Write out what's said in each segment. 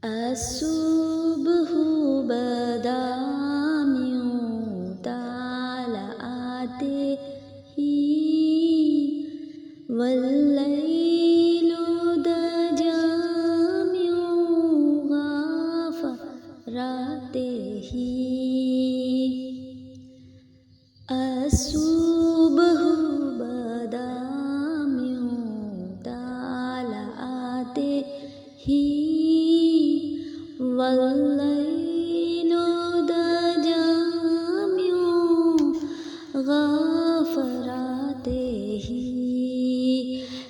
الصبح بدا یوں طالع آتے ہی، واللیل دجا یوں غافراتے ہی۔ الصبح بدا یوں طالع آتے ہی، واللیل دجا یوں غافراتے ہی۔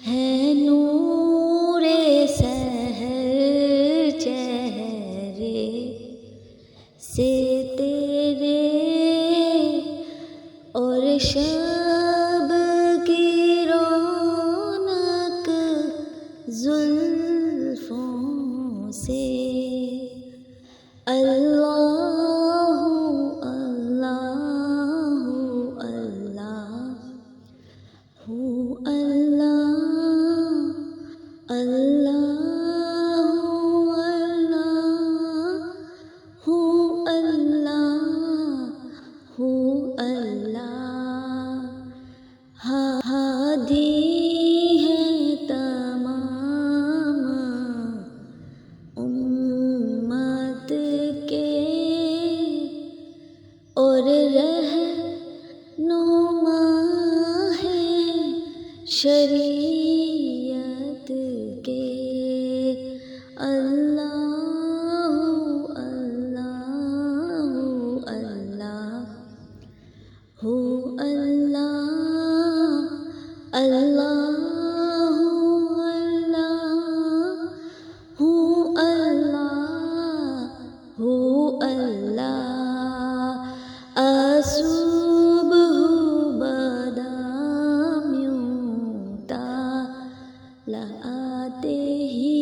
ہے نور سحر چہرے سے تیرے، اور شب کی رونق زلفوں سے۔ اللہ اللہ اللہ اللہ اللہ اللہ اللہ۔ ہادی ہے تمام امت کے، اور رہنما ہے شریعت کے۔ اللہ اللہ اللہ اللہ اللہ اللہ۔ الصبح بدا یوں طالع آتے ہی،